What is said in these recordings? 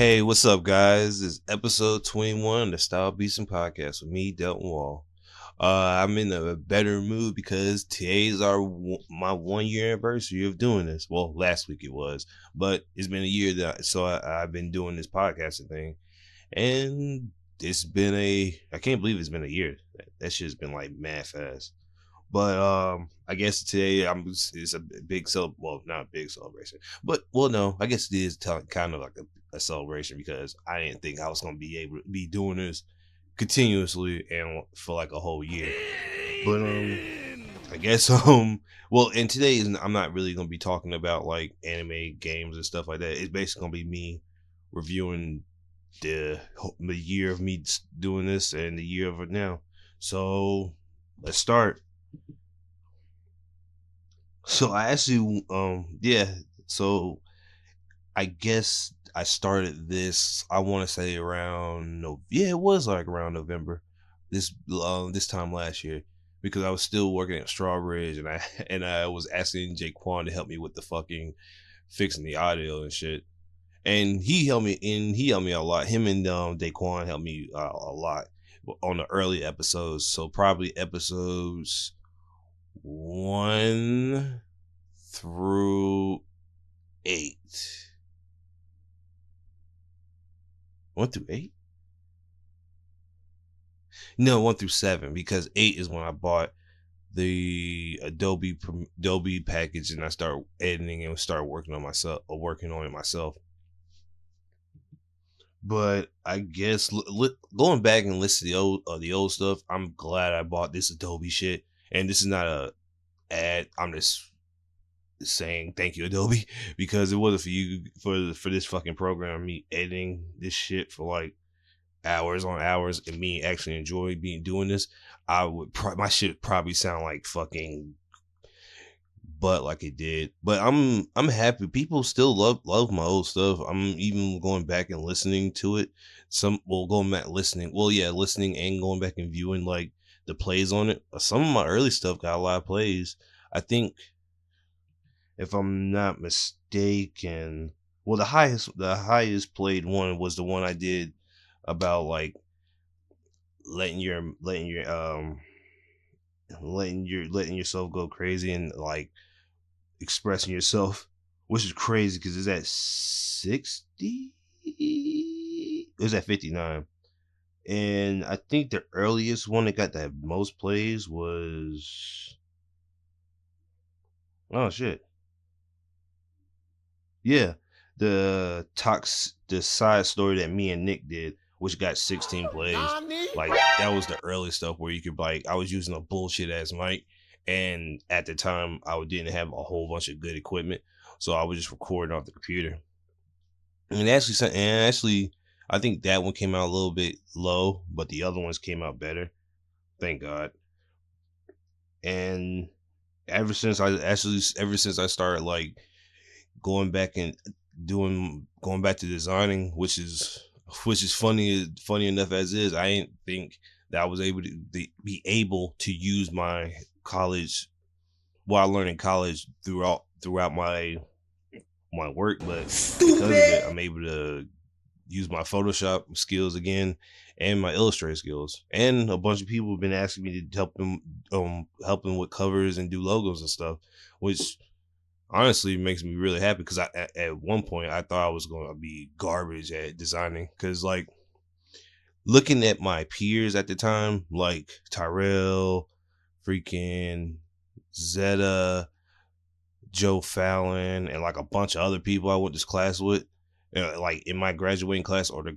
Hey, what's up, guys? It's episode 21 of the StyleBeasting podcast with me, Delton Wall. I'm in a better mood because today's my 1 year anniversary of doing this. Well, last week it was, but it's been a year I've been doing this podcasting thing, and I can't believe it's been a year. That shit's been like mad fast. But I guess today it's a well, not a big celebration, but no, I guess it is kind of like a celebration because I didn't think I was gonna be able to be doing this continuously and for like a whole year. But I guess well, and I'm not really gonna be talking about like anime games and stuff like that. It's basically gonna be me reviewing the year of me doing this and the year of it now. So let's start. So I actually, So I guess I started this. I want to say around no, yeah, it was like around November, this time last year, because I was still working at Strawbridge, and I and I was asking Jaquan to help me with the fucking fixing the audio and shit, and he helped me a lot. Him and Daquan helped me a lot on the early episodes. So probably episodes 1 through 8. 1 through 8? No, 1 through 7, because 8 is when I bought the Adobe package and I start editing and start working on it myself. But I guess going back and listening to the old stuff, I'm glad I bought this Adobe shit. And this is not a ad. I'm just saying thank you, Adobe, because it wasn't for you for this fucking program, me editing this shit for like hours on hours and me actually enjoy doing this, my shit would probably sound like fucking butt like it did. But I'm happy people still love my old stuff. I'm even going back and listening to it. Listening and going back and viewing like the plays on it. Some of my early stuff got a lot of plays. I think, if I'm not mistaken, well, the highest played one was the one I did about like letting yourself go crazy and like expressing yourself, which is crazy because it's at 60. It was at 59, and I think the earliest one that got the most plays was, oh shit, yeah, the side story that me and Nick did, which got 16 plays. Like that was the early stuff where you could like, I was using a bullshit ass mic, and at the time I didn't have a whole bunch of good equipment, so I was just recording off the computer. And actually, I think that one came out a little bit low, but the other ones came out better. Thank God. And ever since I started like going back and going back to designing, which is funny enough as is, I didn't think that I was able to be able to use my college, what I learned in college throughout my work, but because of it, I'm able to use my Photoshop skills again and my Illustrator skills. And a bunch of people have been asking me to help them with covers and do logos and stuff, which honestly makes me really happy because at one point I thought I was going to be garbage at designing, because like looking at my peers at the time, like Tyrell, freaking Zeta, Joe Fallon, and like a bunch of other people I went to class with, like in my graduating class, or the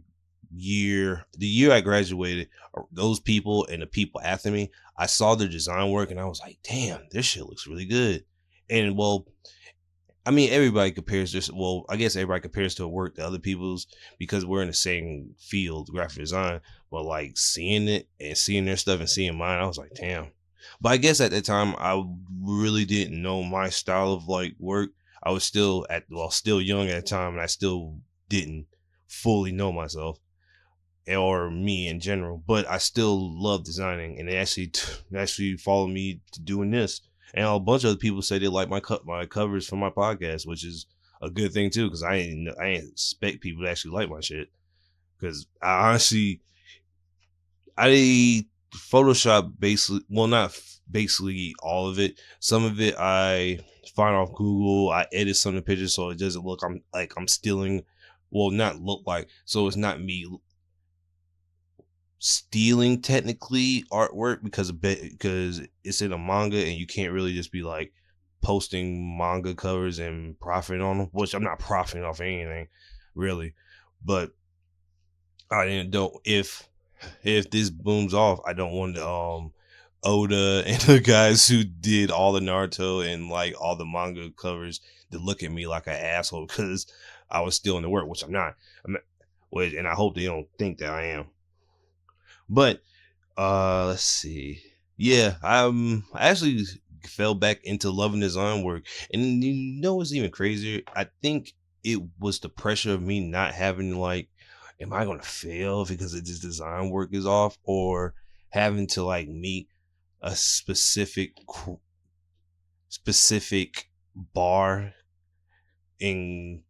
year I graduated, those people and the people after me, I saw their design work and I was like, damn, this shit looks really good. And well, I mean, I guess everybody compares to work to other people's because we're in the same field, graphic design. But like seeing it and seeing their stuff and seeing mine, I was like, damn. But I guess at that time, I really didn't know my style of like work. I was still young at the time, and I still didn't fully know myself or me in general. But I still love designing, and they actually followed me to doing this. And a bunch of other people say they like my covers for my podcast, which is a good thing too, because I ain't expect people to actually like my shit. Because I honestly, I Photoshop basically, well, not basically all of it. Some of it I find off Google. I edit some of the pictures so it doesn't look I'm stealing. Well, not look like, so it's not me stealing technically artwork because it's in a manga and you can't really just be like posting manga covers and profiting on them. Which I'm not profiting off anything, really, but I didn't don't if this booms off, I don't want Oda and the guys who did all the Naruto and like all the manga covers to look at me like an asshole because I was stealing the work, which I'm not. And I hope they don't think that I am. But let's see. Yeah, I actually fell back into loving design work, and you know what's even crazier? I think it was the pressure of me not having like, am I gonna fail because this design work is off, or having to like meet a specific bar in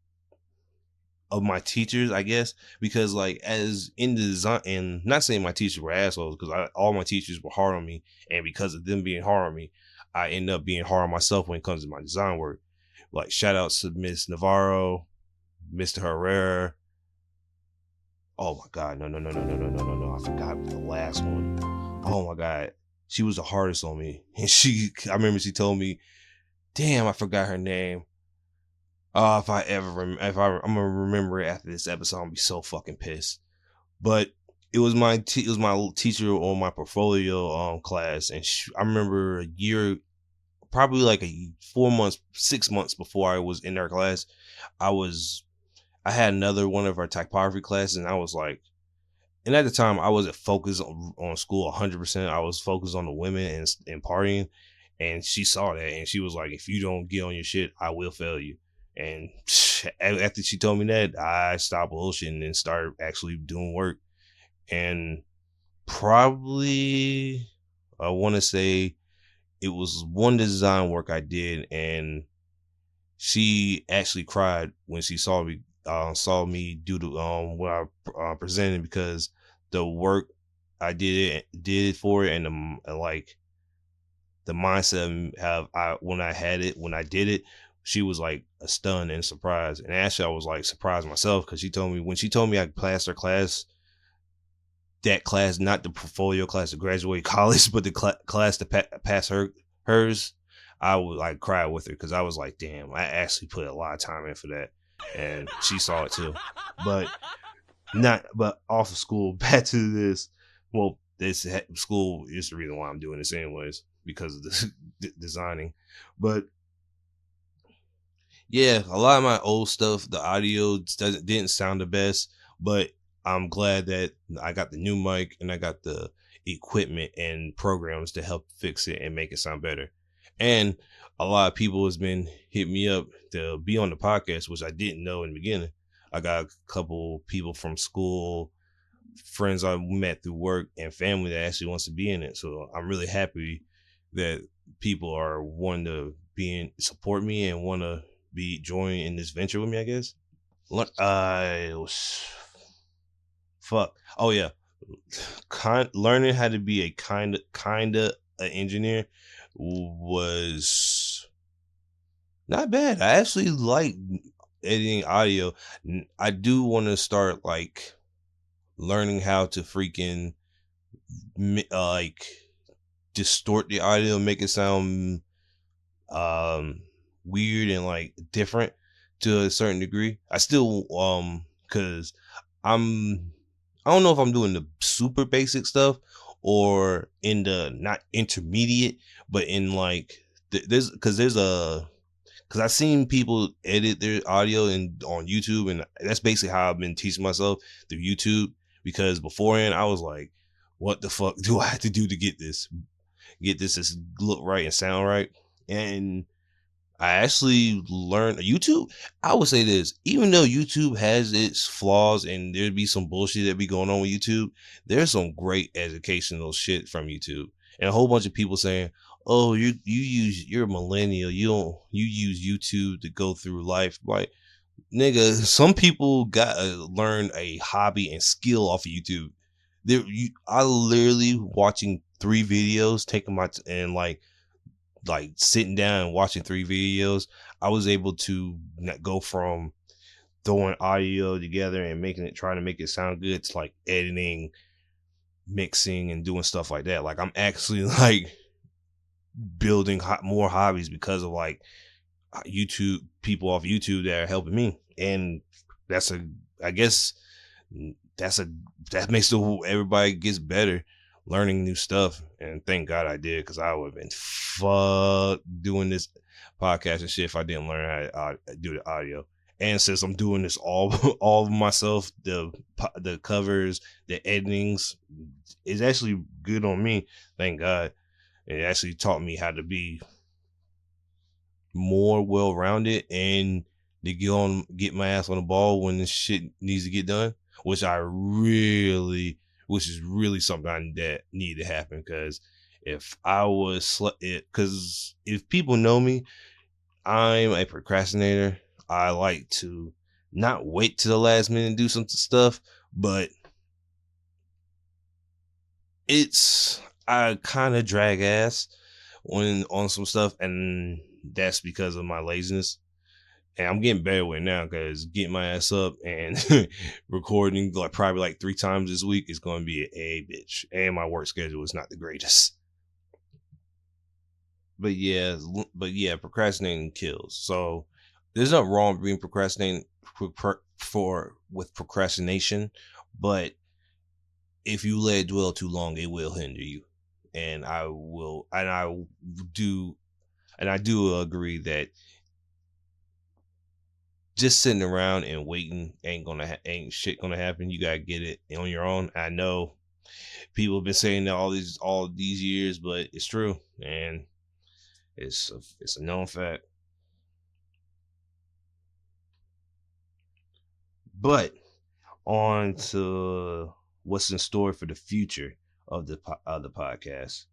of my teachers, I guess, because like as in the design, and not saying my teachers were assholes, because all my teachers were hard on me, and because of them being hard on me, I end up being hard on myself when it comes to my design work. Like shout outs to Miss Navarro, Mr. Herrera. Oh my God, no! I forgot the last one. Oh my God, she was the hardest on me, and I remember she told me, damn, I forgot her name. If I ever, I'm gonna remember it after this episode, I'm gonna be so fucking pissed. But it was it was my teacher on my portfolio class, and I remember a year, probably like 4 months, 6 months before I was in their class, I had another one of our typography classes, and I was like, and at the time I wasn't focused on school 100%. I was focused on the women and partying, and she saw that, and she was like, if you don't get on your shit, I will fail you. And after she told me that, I stopped bullshitting and started actually doing work. And probably, I want to say it was one design work I did, and she actually cried when she saw me do the what I presented, because the work I did for it, and like the mindset of when I did it, she was like a stun and surprise. And actually, I was like surprised myself, because when she told me I passed her class, that class, not the portfolio class to graduate college, but the class to pass hers, I would like cry with her, because I was like, damn, I actually put a lot of time in for that, and she saw it too. But off of school, back to this. Well, this school is the reason why I'm doing this anyways, because of the designing. But yeah, a lot of my old stuff, the audio didn't sound the best, but I'm glad that I got the new mic and I got the equipment and programs to help fix it and make it sound better. And a lot of people has been hitting me up to be on the podcast, which I didn't know in the beginning. I got a couple people from school, friends I met through work, and family that actually wants to be in it. So I'm really happy that people are wanting to support me and want to be joining in this venture with me, I guess. I was fuck. Oh yeah, learning how to be a kinda an engineer was not bad. I actually like editing audio. I do want to start like learning how to freaking like distort the audio, make it sound weird and like different to a certain degree. I still cuz I'm I don't know if I'm doing the super basic stuff or in the not intermediate, but in like there's a because I've seen people edit their audio on YouTube, and that's basically how I've been teaching myself through YouTube. Because beforehand, I was like, "What the fuck do I have to do to get this to look right and sound right?" And I actually learned YouTube. I would say this, even though YouTube has its flaws and there'd be some bullshit that be going on with YouTube, there's some great educational shit from YouTube. And a whole bunch of people saying, oh, you're a millennial. You use YouTube to go through life. Like, Nigga, some people got to learn a hobby and skill off of YouTube. I literally watching 3 videos, taking my and like sitting down and watching 3 videos. I was able to go from throwing audio together and making it, trying to make it sound good, to like editing, mixing, and doing stuff like that. Like I'm actually like building more hobbies because of like YouTube, people off YouTube that are helping me, and that's a, I guess that's a, that makes everybody gets better, learning new stuff. And thank God I did, because I would have been fucked doing this podcast and shit if I didn't learn how to do the audio. And since I'm doing this all all myself, the covers, the editings is actually good on me. Thank God. It actually taught me how to be more well rounded and to get my ass on the ball when this shit needs to get done, which which is really something that needed to happen. Because if I was because if people know me, I'm a procrastinator. I like to not wait to the last minute to do some stuff, but I kind of drag ass on some stuff, and that's because of my laziness. And I'm getting better with it now, because getting my ass up and recording like probably like 3 times this week is going to be a bitch. And my work schedule is not the greatest. But yeah, procrastinating kills. So there's nothing wrong with being procrastinating with procrastination, but if you let it dwell too long, it will hinder you. And do, I do agree that just sitting around and waiting ain't shit gonna happen. You gotta get it on your own. I know people have been saying that all these years, but it's true, and it's a known fact. But on to what's in store for the future of the podcast.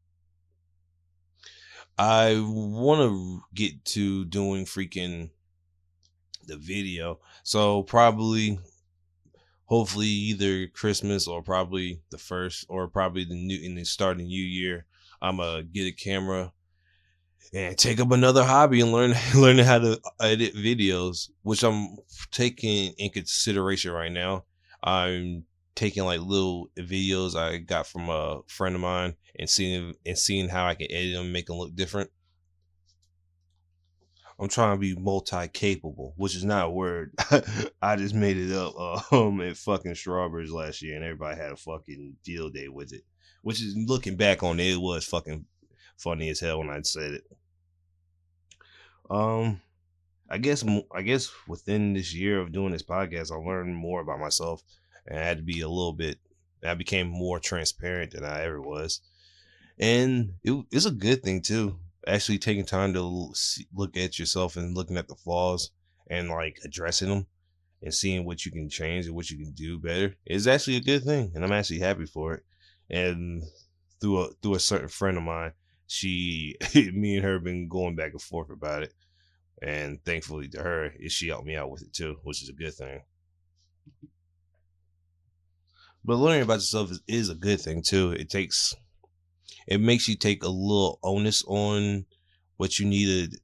I want to get to doing freaking the video. So probably, hopefully, either Christmas or probably the first, or probably the start of the new year, I'm gonna get a camera and take up another hobby and learning how to edit videos, which I'm taking in consideration right now. I'm taking like little videos I got from a friend of mine and seeing how I can edit them, make them look different. I'm trying to be multi-capable, which is not a word. I just made it up at fucking Strawberries last year, and everybody had a fucking field day with it. Which is, looking back on it, it was fucking funny as hell when I said it. Um, I guess within this year of doing this podcast, I learned more about myself, and I had to be a little bit. I became more transparent than I ever was, and it's a good thing too. Actually, taking time to look at yourself and looking at the flaws and like addressing them and seeing what you can change and what you can do better is actually a good thing, and I'm actually happy for it. And through a certain friend of mine, she me and her have been going back and forth about it, and thankfully to her, she helped me out with it too, which is a good thing. But learning about yourself is a good thing too. It makes you take a little onus on what you need to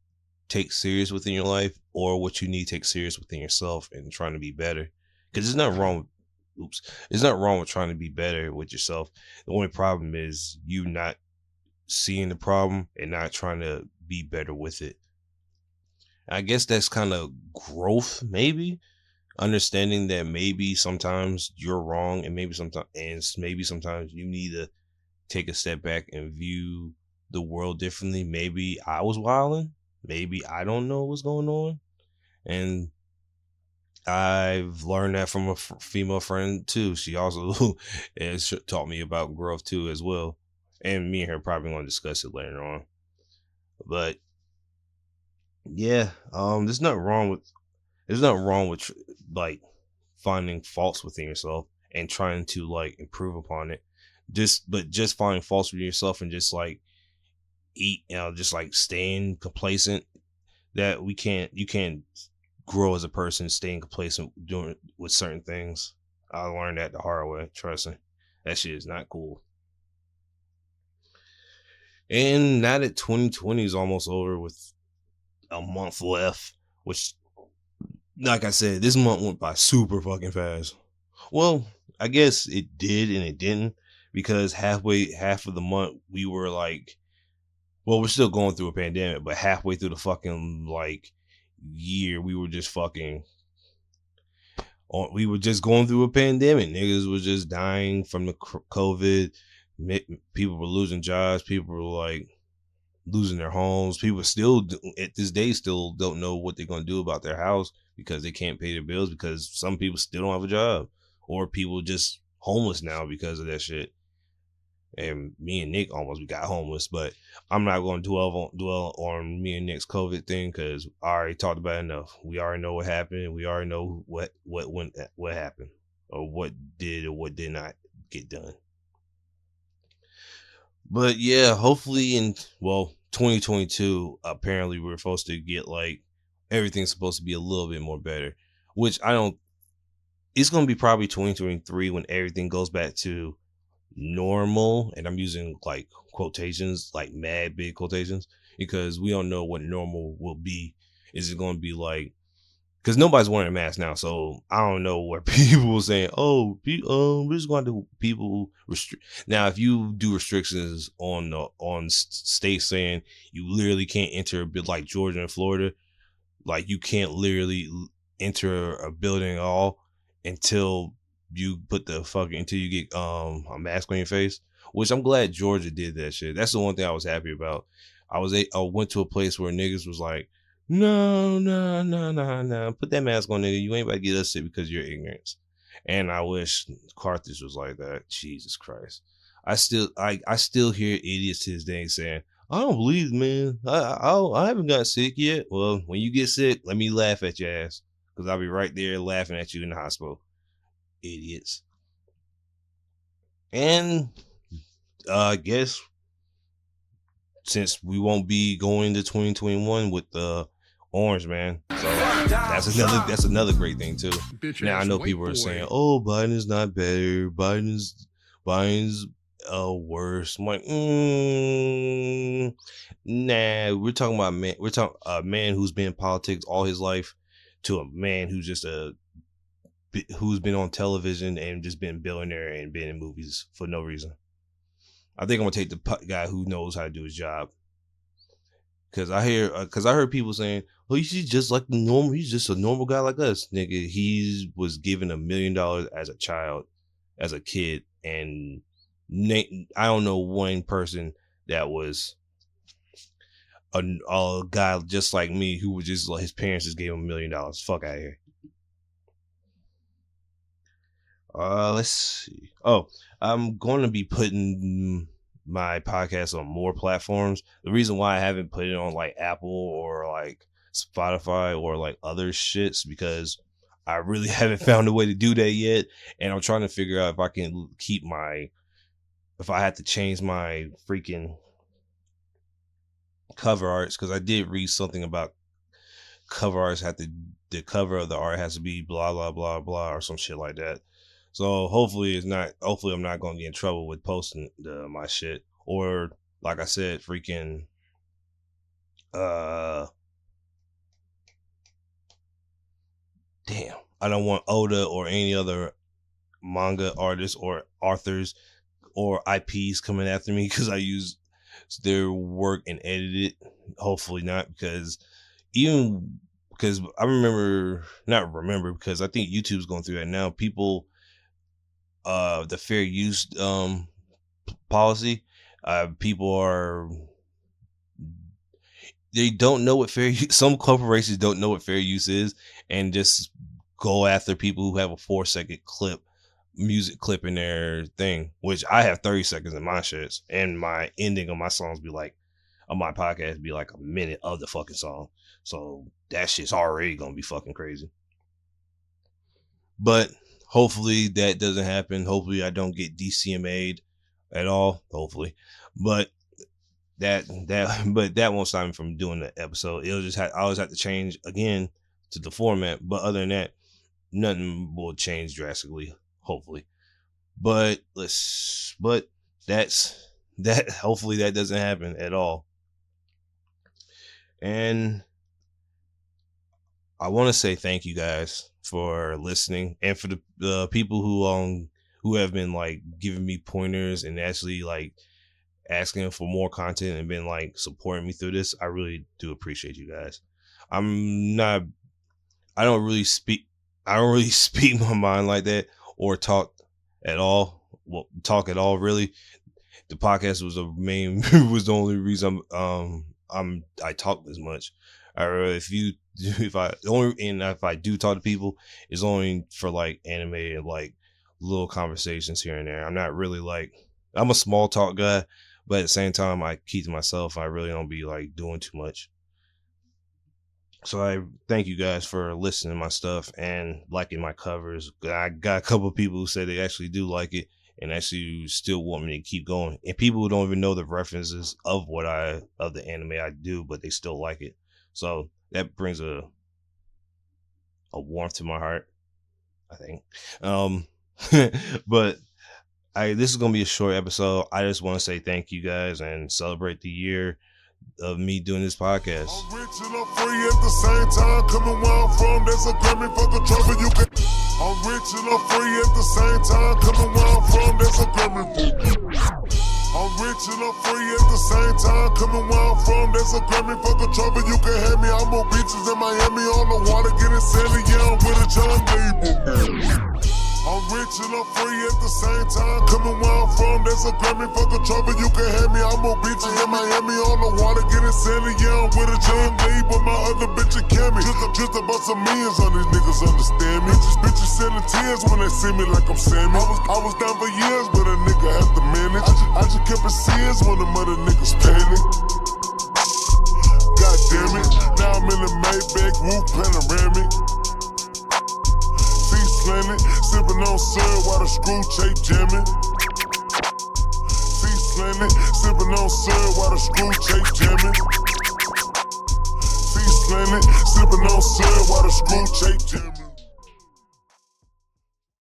take serious within your life, or what you need to take serious within yourself, and trying to be better. Because there's nothing wrong with, there's nothing wrong with trying to be better with yourself. The only problem is you not seeing the problem and not trying to be better with it. I guess that's kind of growth, maybe understanding that maybe sometimes you're wrong, and maybe sometimes you need to take a step back and view the world differently. Maybe I was wilding. Maybe I don't know what's going on, and I've learned that from a female friend too. She also has taught me about growth too as well, and me and her probably going to discuss it later on. But yeah, there's nothing wrong with like finding faults within yourself and trying to like improve upon it. Just finding faults with yourself and just like just like staying complacent, that you can't grow as a person, staying complacent doing with certain things. I learned that the hard way. Trust me, that shit is not cool. And now that 2020 is almost over with a month left, which, like I said, this month went by super fucking fast. Well, I guess it did and it didn't, because half of the month we were like, well, we're still going through a pandemic, but halfway through the fucking like year, we were just fucking, we were just going through a pandemic. Niggas was just dying from the COVID. People were losing jobs. People were like losing their homes. People still at this day still don't know what they're gonna do about their house because they can't pay their bills, because some people still don't have a job, or people just homeless now because of that shit. And me and Nick almost got homeless, but I'm not going to dwell on me and Nick's COVID thing, because I already talked about it enough. We already know what happened. We already know what happened, or what did or what did not get done. But yeah, hopefully in 2022, apparently we're supposed to get like everything's supposed to be a little bit more better, which I don't. It's going to be probably 2023 when everything goes back to normal, and I'm using like quotations, like mad big quotations, because we don't know what normal will be. Is it going to be like, because nobody's wearing a mask now, so I don't know where people saying, oh, we're just going to do people restrict. Now, if you do restrictions on states saying you literally can't enter a bit like Georgia and Florida, like you can't literally enter a building at all until you put the fucking, until you get a mask on your face. Which I'm glad Georgia did that shit. That's the one thing I was happy about. I went to a place where niggas was like, no, no, no, no, no, put that mask on, nigga. You ain't about to get us sick because you're ignorance. And I wish Carthage was like that. Jesus Christ. I still hear idiots to this day saying, I don't believe, man. I haven't got sick yet. Well, when you get sick, let me laugh at your ass, because I'll be right there laughing at you in the hospital. Idiots. And I guess since we won't be going to 2021 with the orange man, so that's another great thing too. Now I know people are saying, "Oh, Biden is not better. Biden's worse." I'm like, nah. We're talking about man. We're talking a man who's been in politics all his life, to a man who's just who's been on television and just been billionaire and been in movies for no reason. I think I'm gonna take the guy who knows how to do his job, because I heard people saying, "Oh, he's just like the normal. He's just a normal guy like us, nigga." He was given $1 million as a child, as a kid, and I don't know one person that was a guy just like me who was just like his parents just gave him $1 million. Fuck out of here. Let's see. Oh, I'm going to be putting my podcast on more platforms. The reason why I haven't put it on like Apple or like Spotify or like other shits, because I really haven't found a way to do that yet, and I'm trying to figure out if I can keep if I had to change my freaking cover arts, because I did read something about cover arts the cover of the art has to be blah blah blah blah or some shit like that. So hopefully I'm not gonna get in trouble with posting my shit, or like I said, freaking uh damn, I don't want Oda or any other manga artists or authors or IPs coming after me because I use their work and edit it. Hopefully not, because I not remember, because I think YouTube's going through that now. People, the fair use policy, people are, they don't know what fair use. Some corporations don't know what fair use is, and just go after people who have a 4-second music clip in their thing, which I have 30 seconds in my shits, and my ending of my songs be like, on my podcast be like a minute of the fucking song. So that shit's already gonna be fucking crazy. But hopefully that doesn't happen. Hopefully I don't get DCMA'd at all. Hopefully. But that won't stop me from doing the episode. I'll just have to change again to the format. But other than that, nothing will change drastically, hopefully. But that's that. Hopefully that doesn't happen at all. And I want to say thank you guys for listening, and for the people who have been like giving me pointers and actually like asking for more content and been like supporting me through this. I really do appreciate you guys. I don't really speak my mind like that, or talk at all. Well, talk at all really. The podcast was was the only reason I talk this much. If I do talk to people, it's only for like anime and like little conversations here and there. I'm not really like, I'm a small talk guy, but at the same time I keep to myself. I really don't be like doing too much. So I thank you guys for listening to my stuff and liking my covers. I got a couple of people who say they actually do like it and actually still want me to keep going. And people who don't even know the references of the anime I do, but they still like it. So that brings a warmth to my heart, I think. But this is gonna be a short episode. I just want to say thank you guys and celebrate the year of me doing this podcast. I'm rich and I'm free at the same time. Coming where I'm from, there's a Grammy for the trouble you can. I'm rich and I'm free at the same time. Coming where I'm from, there's a Grammy for. I'm rich and I'm free at the same time. Coming where I'm from, there's a Grammy for the trouble you can have me. I'm on beaches in Miami on the water, getting sandy. Yeah, I'm with a John Label. I'm rich and I'm free at the same time. Coming where I'm from, there's a Grammy for the trouble you can have me. I'm on beaches in Miami on the water, getting sandy. Yeah, I'm with a John Label. My other bitch a Cammy. Just about some millions on these niggas, understand me. Bitches selling tears when they see me like I'm Sammy. I was down for years, but a nigga had to manage. I just kept it serious when the mother niggas panic. God damn it, now I'm in the Maybach, roof panoramic. Planet, sipping on syrup while the screw tape jamming. Feast planet, sipping on syrup while the screw tape jamming. Feast planet, sipping on syrup while the screw tape jamming.